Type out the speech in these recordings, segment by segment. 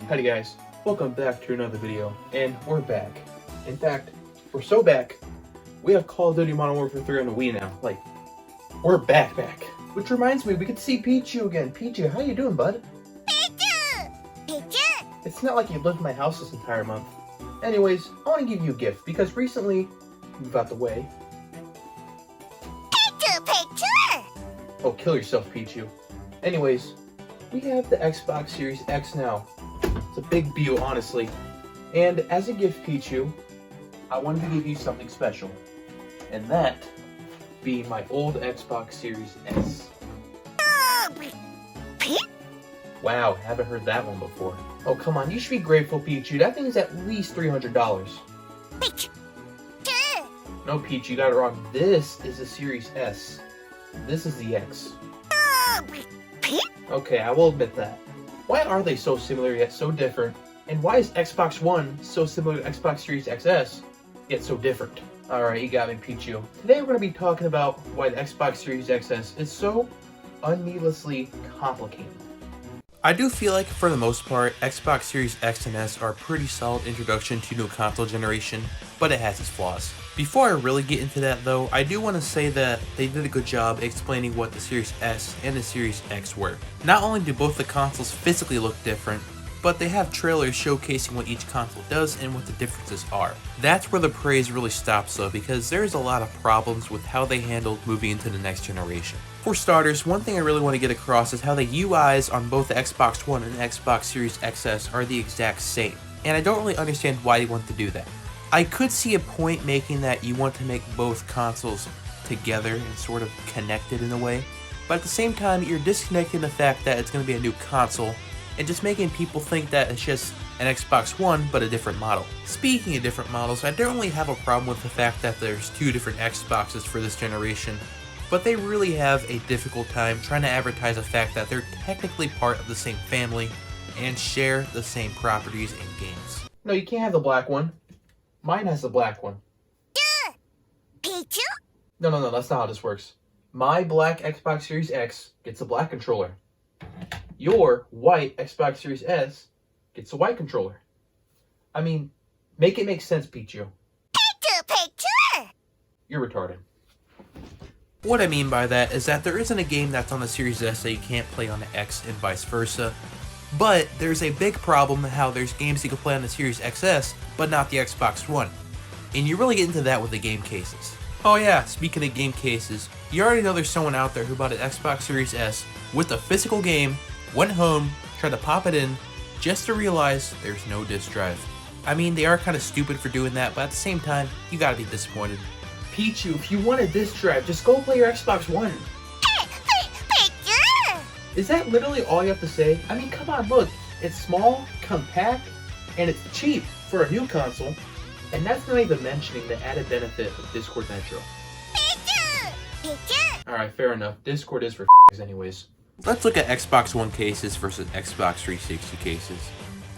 Howdy guys, welcome back to another video, and we're back. In fact, we're so back, we have Call of Duty Modern Warfare 3 on the Wii now. Like, we're back. Which reminds me, we get to see Pichu again. Pichu, how you doing, bud? Pichu! It's not like you lived in my house this entire month. Anyways, I want to give you a gift, because recently, move out the way. Pichu! Oh, kill yourself, Pichu. Anyways, we have the Xbox Series X now. It's a big deal, honestly. And as a gift, Pichu, I wanted to give you something special. And that being my old Xbox Series S. Wow, haven't heard that one before. Oh, come on, you should be grateful, Pichu. That thing is at least $300. Pichu! No, Pichu, you got it wrong. This is the Series S. This is the X. Okay, I will admit that. Why are they so similar yet so different? And why is Xbox One so similar to Xbox Series XS, yet so different? Alright, you got me, Pichu. Today we're going to be talking about why the Xbox Series XS is so unneedlessly complicated. I do feel like, for the most part, Xbox Series X and S are a pretty solid introduction to new console generation, but it has its flaws. Before I really get into that though, I do want to say that they did a good job explaining what the Series S and the Series X were. Not only do both the consoles physically look different, but they have trailers showcasing what each console does and what the differences are. That's where the praise really stops though, because there's a lot of problems with how they handled moving into the next generation. For starters, one thing I really want to get across is how the UIs on both the Xbox One and the Xbox Series XS are the exact same, and I don't really understand why they want to do that. I could see a point making that you want to make both consoles together and sort of connected in a way, but at the same time you're disconnecting the fact that it's going to be a new console and just making people think that it's just an Xbox One but a different model. Speaking of different models, I don't really have a problem with the fact that there's two different Xboxes for this generation, but they really have a difficult time trying to advertise the fact that they're technically part of the same family and share the same properties and games. No, you can't have the black one. Mine has the black one. Pichu? No, that's not how this works. My black Xbox Series X gets a black controller. Your white Xbox Series S gets a white controller. I mean, make it make sense, Pichu. Pichu! You're retarded. What I mean by that is that there isn't a game that's on the Series S that you can't play on the X and vice versa. But there's a big problem how there's games you can play on the Series XS, but not the Xbox One. And you really get into that with the game cases. Oh yeah, speaking of game cases, you already know there's someone out there who bought an Xbox Series S with a physical game, went home, tried to pop it in, just to realize there's no disc drive. I mean, they are kind of stupid for doing that, but at the same time, you gotta be disappointed. Pichu, if you want a disc drive, just go play your Xbox One. Is that literally all you have to say? I mean, come on, look. It's small, compact, and it's cheap for a new console. And that's not even mentioning the added benefit of Discord Nitro. Alright, fair enough. Discord is for anyways. Let's look at Xbox One cases versus Xbox 360 cases.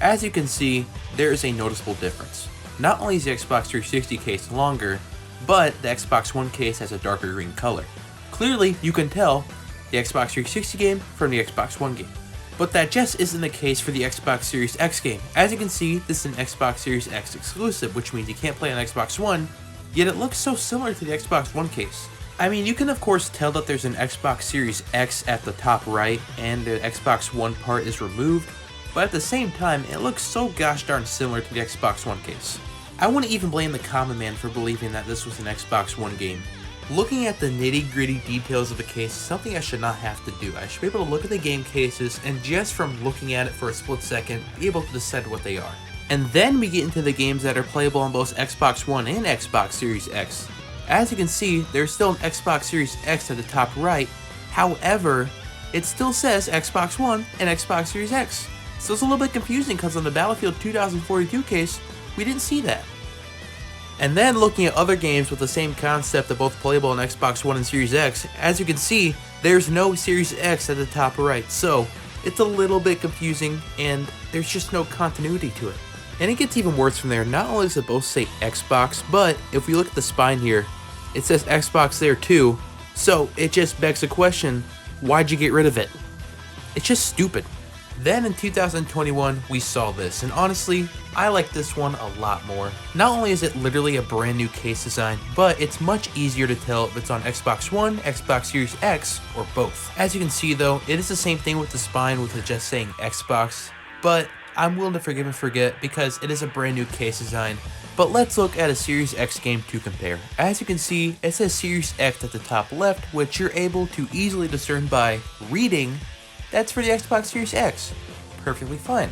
As you can see, there is a noticeable difference. Not only is the Xbox 360 case longer, but the Xbox One case has a darker green color. Clearly, you can tell the Xbox 360 game from the Xbox One game. But that just isn't the case for the Xbox Series X game. As you can see, this is an Xbox Series X exclusive, which means you can't play on Xbox One, yet it looks so similar to the Xbox One case. I mean, you can of course tell that there's an Xbox Series X at the top right and the Xbox One part is removed, but at the same time, it looks so gosh darn similar to the Xbox One case. I wouldn't even blame the common man for believing that this was an Xbox One game. Looking at the nitty-gritty details of the case is something I should not have to do. I should be able to look at the game cases and just from looking at it for a split second, be able to decide what they are. And then we get into the games that are playable on both Xbox One and Xbox Series X. As you can see, there's still an Xbox Series X at the top right, however, it still says Xbox One and Xbox Series X. So it's a little bit confusing because on the Battlefield 2042 case, we didn't see that. And then looking at other games with the same concept of both playable on Xbox One and Series X, as you can see, there's no Series X at the top right, so it's a little bit confusing and there's just no continuity to it. And it gets even worse from there. Not only does it both say Xbox, but if we look at the spine here, it says Xbox there too, so it just begs the question, why'd you get rid of it? It's just stupid. Then in 2021, we saw this, and honestly, I like this one a lot more. Not only is it literally a brand new case design, but it's much easier to tell if it's on Xbox One, Xbox Series X, or both. As you can see though, it is the same thing with the spine with it just saying Xbox, but I'm willing to forgive and forget because it is a brand new case design. But let's look at a Series X game to compare. As you can see, it says Series X at the top left, which you're able to easily discern by reading. That's for the Xbox Series X. Perfectly fine.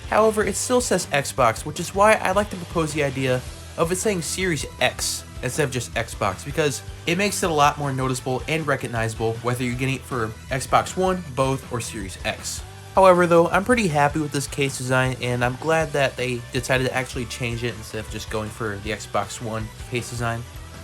However, it still says Xbox, which is why I like to propose the idea of it saying Series X instead of just Xbox, because it makes it a lot more noticeable and recognizable whether you're getting it for Xbox One, both, or Series X. However though, I'm pretty happy with this case design, and I'm glad that they decided to actually change it instead of just going for the Xbox One case design.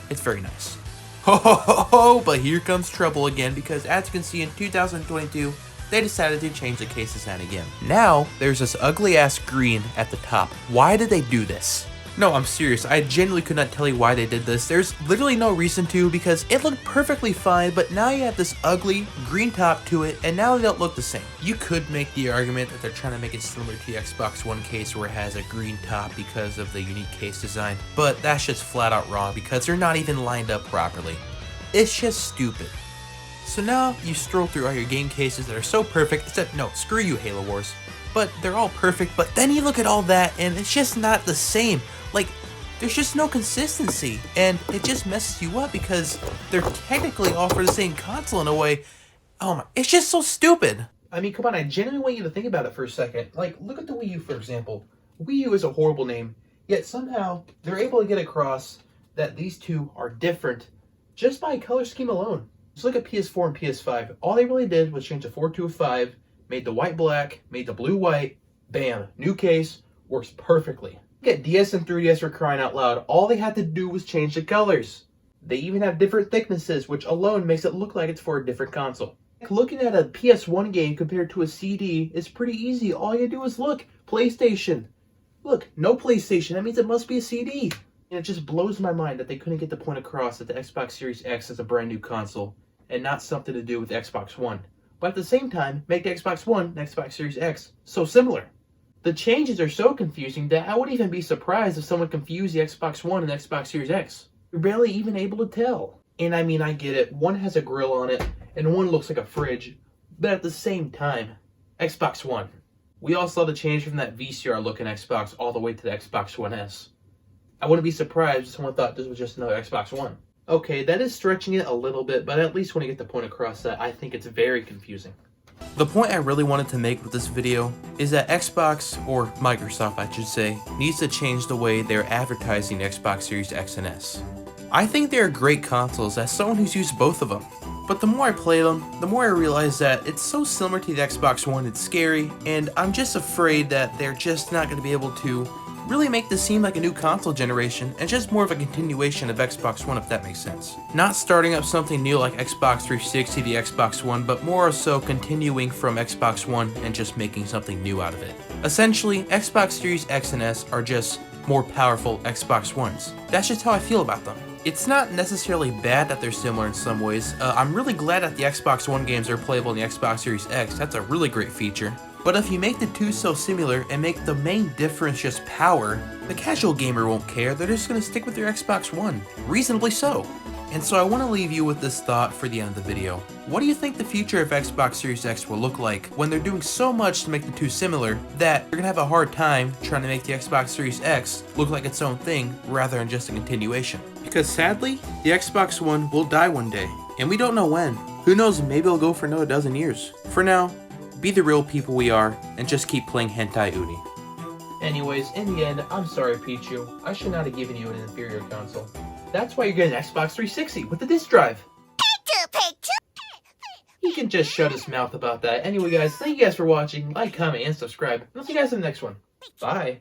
It's very nice. Ho ho ho ho! But here comes trouble again, because as you can see in 2022, they decided to change the case design again. Now, there's this ugly ass green at the top. Why did they do this? No, I'm serious, I genuinely could not tell you why they did this. There's literally no reason to, because it looked perfectly fine, but now you have this ugly green top to it, and now they don't look the same. You could make the argument that they're trying to make it similar to the Xbox One case where it has a green top because of the unique case design, but that's just flat out wrong because they're not even lined up properly. It's just stupid. So now you stroll through all your game cases that are so perfect, except no, screw you Halo Wars. But they're all perfect, but then you look at all that and it's just not the same. Like, there's just no consistency, and it just messes you up because they're technically all for the same console in a way. Oh my, it's just so stupid. I mean, come on, I genuinely want you to think about it for a second. Like, look at the Wii U, for example. Wii U is a horrible name, yet somehow they're able to get across that these two are different just by color scheme alone. Just look at PS4 and PS5. All they really did was change the 4 to a 5, made the white black, made the blue white, bam, new case, works perfectly. Look at DS and 3DS for crying out loud. All they had to do was change the colors. They even have different thicknesses, which alone makes it look like it's for a different console. Looking at a PS1 game compared to a CD is pretty easy. All you do is look, PlayStation. Look, no PlayStation, that means it must be a CD. And it just blows my mind that they couldn't get the point across that the Xbox Series X is a brand new console and not something to do with Xbox One. But at the same time, make the Xbox One and Xbox Series X so similar. The changes are so confusing that I wouldn't even be surprised if someone confused the Xbox One and Xbox Series X. You're barely even able to tell. And I mean, I get it. One has a grill on it, and one looks like a fridge. But at the same time, Xbox One. We all saw the change from that VCR looking Xbox all the way to the Xbox One S. I wouldn't be surprised if someone thought this was just another Xbox One. Okay, that is stretching it a little bit, but I at least want to get the point across that I think it's very confusing. The point I really wanted to make with this video is that Xbox, or Microsoft I should say, needs to change the way they're advertising Xbox Series X and S. I think they are great consoles as someone who's used both of them, but the more I play them, the more I realize that it's so similar to the Xbox One it's scary, and I'm just afraid that they're just not going to be able to really make this seem like a new console generation and just more of a continuation of Xbox One, if that makes sense. Not starting up something new like Xbox 360, the Xbox One, but more so continuing from Xbox One and just making something new out of it. Essentially, Xbox Series X and S are just more powerful Xbox Ones. That's just how I feel about them. It's not necessarily bad that they're similar in some ways. I'm really glad that the Xbox One games are playable in the Xbox Series X. That's a really great feature. But if you make the two so similar and make the main difference just power, the casual gamer won't care. They're just going to stick with their Xbox One. Reasonably so. And so I want to leave you with this thought for the end of the video. What do you think the future of Xbox Series X will look like when they're doing so much to make the two similar that you're going to have a hard time trying to make the Xbox Series X look like its own thing rather than just a continuation? Because sadly, the Xbox One will die one day, and we don't know when. Who knows, maybe it'll go for another dozen years. For now, be the real people we are, and just keep playing Hentai Uni. Anyways, in the end, I'm sorry Pichu, I should not have given you an inferior console. That's why you're getting an Xbox 360 with the disc drive. Picture. He can just shut his mouth about that. Anyway guys, thank you guys for watching, like, comment, and subscribe. And I'll see you guys in the next one. Bye.